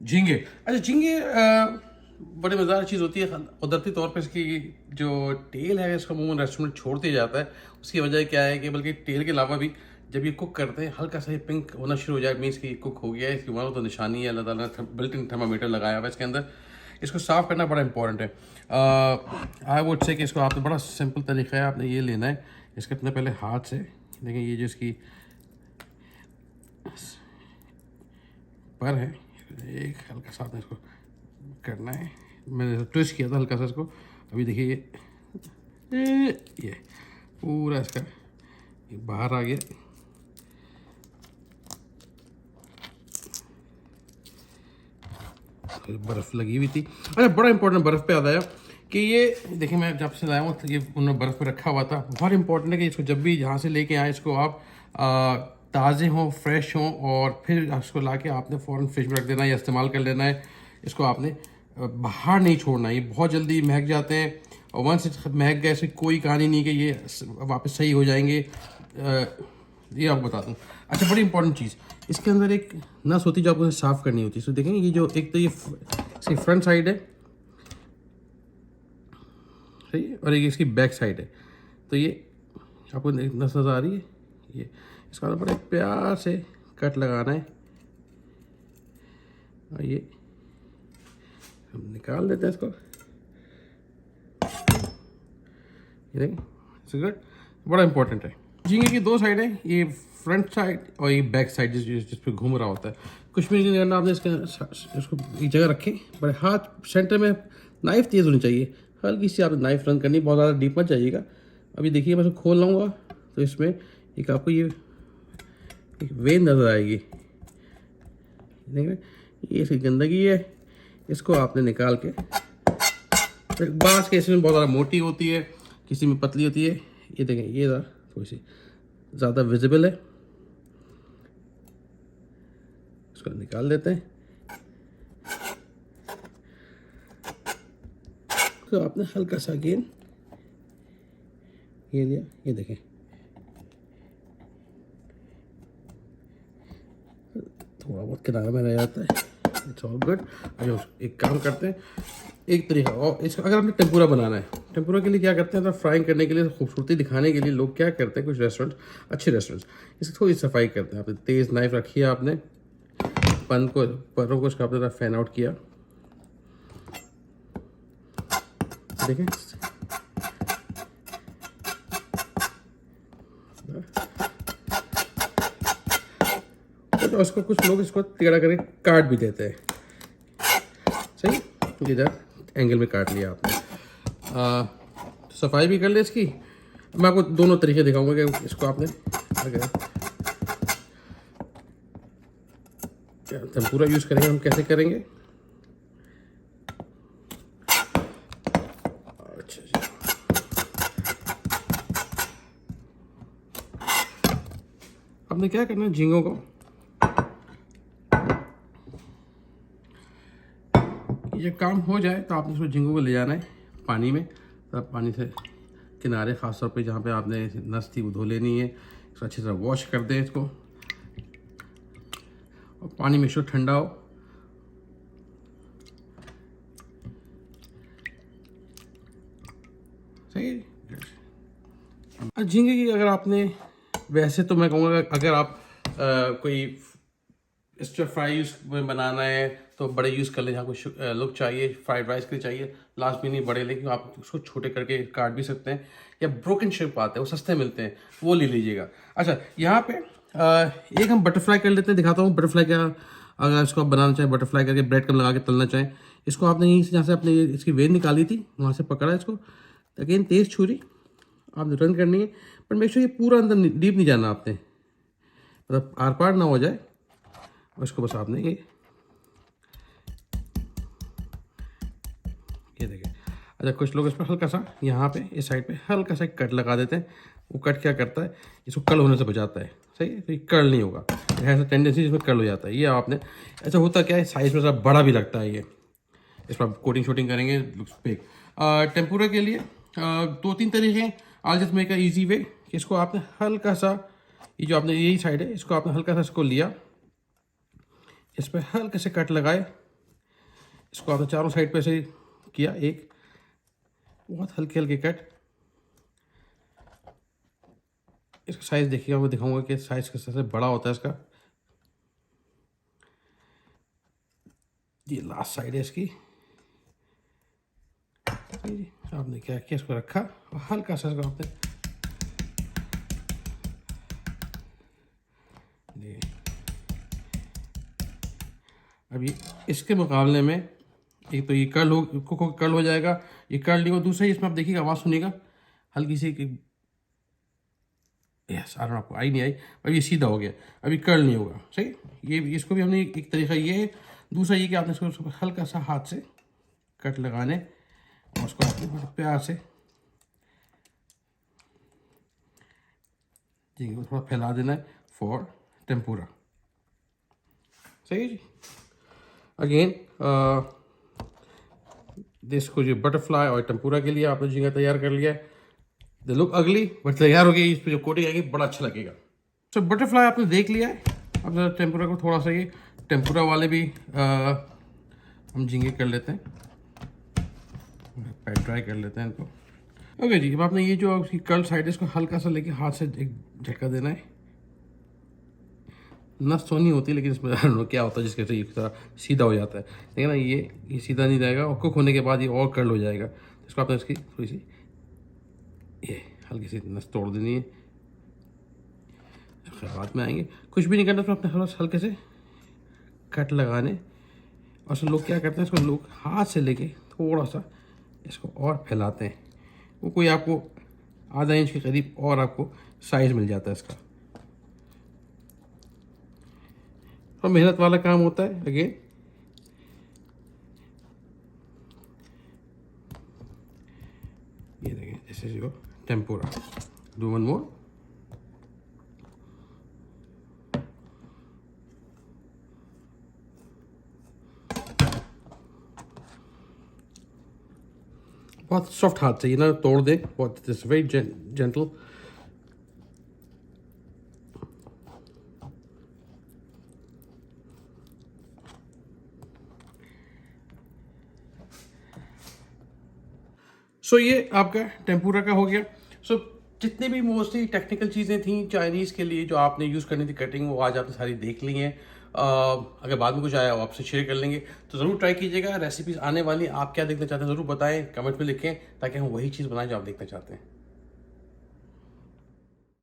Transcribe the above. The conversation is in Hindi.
झींगे। अच्छा, झींगे बड़ी मज़ेदार चीज़ होती है। कुदरती तौर पे इसकी जो टेल है इसका अमूमन रेस्टोरेंट छोड़ दिया जाता है। उसकी वजह क्या है कि बल्कि टेल के अलावा भी जब ये कुक करते हैं हल्का सा ये पिंक होना शुरू हो जाए, मीन्स कि कुक हो गया है। इसकी मानो तो निशानी है, अल्लाह ताला ने बिल्ट इन थर्मामीटर लगाया हुआ है इसके अंदर। इसको साफ़ करना बड़ा इंपॉर्टेंट है। आई वुड से कि इसको आपने बड़ा सिंपल तरीका है, आपने ये लेना है इसके अपने पहले हाथ से। देखिए ये जो इसकी पर है, एक हल्का सा आपने इसको करना है। मैंने ट्विस्ट किया था हल्का सा इसको। अभी देखिए ये पूरा इसका ये बाहर आ गया। बर्फ़ लगी हुई थी। अच्छा, बड़ा इंपॉर्टेंट बर्फ़ पे याद आया कि ये देखिए मैं जब से लाया हूँ तो ये उन्होंने बर्फ़ पे रखा हुआ था। बहुत इंपॉर्टेंट है कि इसको जब भी यहाँ से लेके आए इसको आप ताज़े हों, फ्रेश हों, और फिर इसको ला के आपने फ़ौरन फ्रिज में रख देना है या इस्तेमाल कर लेना है। इसको आपने बाहर नहीं छोड़ना, ये बहुत जल्दी महक जाते हैं। और वंस महक गए ऐसी कोई कहानी नहीं कि ये वापस सही हो जाएंगे। ये आपको बता दूँ। अच्छा, बड़ी इंपॉर्टेंट चीज़, इसके अंदर एक नस होती है जो आपको साफ़ करनी होती है। तो देखेंगे ये जो एक तो ये इसकी फ्रंट साइड है, सही है, और एक इसकी बैक साइड है। तो ये आपको नस नज़र आ रही है, ये इसका बड़े प्यार से कट लगाना है और ये हम निकाल देते हैं इसको। ये देखें, गुड, बड़ा इंपॉर्टेंट है। झींगे की दो साइड है, ये फ्रंट साइड और ये बैक साइड जिस पे घूम रहा होता है। कुछ भी नहीं करना आपने, इसको एक जगह रखें, बड़े हाथ सेंटर में। नाइफ तेज़ होनी चाहिए, हल्की सी आपने नाइफ रन करनी, बहुत ज़्यादा डीप मत जाइएगा। अभी देखिए मैं इसको खोल लाऊंगा तो इसमें एक आपको ये एक वेन नज़र आएगी। देख रहे, ये इसकी गंदगी है, इसको आपने निकाल के। बाँस के इसमें बहुत ज़्यादा मोटी होती है, किसी में पतली होती है। ये देखें, ये थोड़ी सी ज़्यादा विजिबल है, इसको निकाल देते हैं। तो आपने हल्का सा अगेन ये लिया, ये देखें थोड़ा बहुत किनारे में रह जाता है। It's all good. एक काम करते हैं, एक तरीका और इसका, अगर आपने टेम्पुरा बनाना है, टेम्पुरा के लिए क्या करते हैं, तो फ्राइंग करने के लिए, खूबसूरती दिखाने के लिए लोग क्या करते हैं, कुछ रेस्टोरेंट, अच्छे रेस्टोरेंट्स, इसकी थोड़ी सफाई करते हैं। आपने तेज़ नाइफ रखी है, आपने परों को इसका आपने फैन आउट किया, देखें तो उसको कुछ लोग इसको टेढ़ा करके काट भी देते हैं। सही, इधर एंगल में काट लिया आपने। सफाई भी कर ले इसकी। मैं आपको दोनों तरीके दिखाऊंगा कि इसको आपने अगर टेम्पुरा यूज़ करेंगे हम कैसे करेंगे। अच्छा जी, आपने क्या करना है, झींगों को ये काम हो जाए तो आपने इसको झींगों को ले जाना है पानी में। तब पानी से किनारे ख़ास तौर पे जहाँ पे आपने नस थी वो धो लेनी है। इसको अच्छी तरह वॉश कर दें इसको, और पानी में इसको ठंडा हो। सही है। झींगे की अगर आपने, वैसे तो मैं कहूँगा अगर आप कोई स्टर फ्राई यूज़ में बनाना है तो बड़े यूज़ कर लें। जहाँ कुछ लुक चाहिए, फ्राइड राइस के लिए चाहिए, लास्ट में नहीं बड़े, लेकिन आप उसको छोटे करके काट भी सकते हैं। या ब्रोकन शेप आते हैं, वो सस्ते मिलते हैं, वो ले लीजिएगा। अच्छा, यहाँ पे एक हम बटरफ्लाई कर लेते हैं, दिखाता हूँ बटरफ्लाई क्या। अगर इसको आप बनाना चाहें, बटरफ्लाई करके ब्रेड कम लगा के तलना चाहें, इसको आपने यहीं से, जहाँ से आपने इसकी वेन निकाली थी वहाँ से पकड़ा इसको। अगेन तेज़ छुरी आपने रन करनी है, पर मेक श्योर ये पूरा अंदर डीप नहीं जाना आपने, मतलब आर पार ना हो जाए। और इसको बस आपने ये देखें। अच्छा, कुछ लोग इस पर हल्का सा यहाँ पे इस साइड पे हल्का सा कट लगा देते हैं। वो कट क्या करता है, इसको कर्ल होने से बचाता है। सही है, तो ये कर्ल नहीं होगा, ऐसा टेंडेंसी जिसमें कर्ल हो जाता है। ये आपने, ऐसा होता क्या है, साइज़ में ज़रा बड़ा भी लगता है ये। इस पर कोटिंग शूटिंग करेंगे, लुक्स बिग। टेम्पुरा के लिए 2-3 तरीके हैं। I just make a easy way कि इसको आपने हल्का सा, ये जो आपने यही साइड है, इसको आपने हल्का सा इसको लिया, इस पर हल्के से कट लगाए, इसको आपने चारों साइड पे से किया, एक बहुत हल्के हल्के कट। इसका साइज़ देखिएगा, मैं दिखाऊंगा कि साइज़ किस तरह से बड़ा होता है इसका। ये लास्ट साइड है इसकी। आपने क्या किया, इसको रखा और हल्का सा इसको आपने अभी इसके मुकाबले में एक तो ये कर्ल हो जाएगा, ये कर्ल नहीं हो। दूसरा इसमें आप देखिएगा, आवाज़ सुनिएगा हल्की सी, यस आ रहा आपको, आई नहीं आई, अब ये सीधा हो गया, अभी कर्ल नहीं होगा। सही, ये इसको भी हमने एक तरीका ये है। दूसरा ये कि आपने इसको हल्का सा हाथ से कट लगाने और उसको आपने बड़े प्यार से जी थोड़ा फैला देना है फॉर टेम्पुरा। सही है जी। अगेन इसको जो बटरफ्लाई और टेम्पुरा के लिए आपने झींगा तैयार कर लिया है। द लुक अगली बट तैयार हो गई, इस पर जो कोटिंग आएगी बड़ा अच्छा लगेगा। तो बटरफ्लाई आपने देख लिया है। अब टेम्पुरा को थोड़ा सा, ये टेम्पुरा वाले भी हम झींगे कर लेते हैं, पैट ड्राई कर लेते हैं इनको। ओके जी, अब आपने ये जो उसकी कर्ल साइड है इसको हल्का सा लेके हाथ से एक झटका देना है। नस तो नहीं होती, लेकिन इसमें क्या होता है जिसके से एक तरह सीधा हो जाता है, ठीक है ना। ये सीधा नहीं रहेगा और कुक होने के बाद ये और कर्ल हो जाएगा। इसको आपने इसकी थोड़ी सी ये हल्की सी नस तोड़ देनी है। बाद में आएंगे, कुछ भी नहीं करना, तो अपने थोड़ा हल्के से कट लगाने। और सब लोग क्या करते हैं, इसको लोग हाथ से लेके थोड़ा सा इसको और फैलाते हैं। वो कोई आपको आधा इंच के करीब और आपको साइज मिल जाता है इसका। तो मेहनत वाला काम होता है। अगेन ये देखें, जैसे जो टेम्पुरा, डू वन मोर। बहुत सॉफ्ट हाथ चाहिए ना, तोड़ दे बहुत, दिस वेरी जेंटल। सो ये आपका टेम्पुरा का हो गया। सो जितने भी मोस्टली टेक्निकल चीज़ें थी चाइनीज़ के लिए जो आपने यूज़ करनी थी कटिंग, वो आज आपने सारी देख ली हैं। अगर बाद में कुछ आया वो आपसे शेयर कर लेंगे, तो ज़रूर ट्राई कीजिएगा। रेसिपीज़ आने वाली, आप क्या देखना चाहते हैं ज़रूर बताएं, कमेंट में लिखें, ताकि हम वही चीज़ बनाएं जो आप देखना चाहते हैं।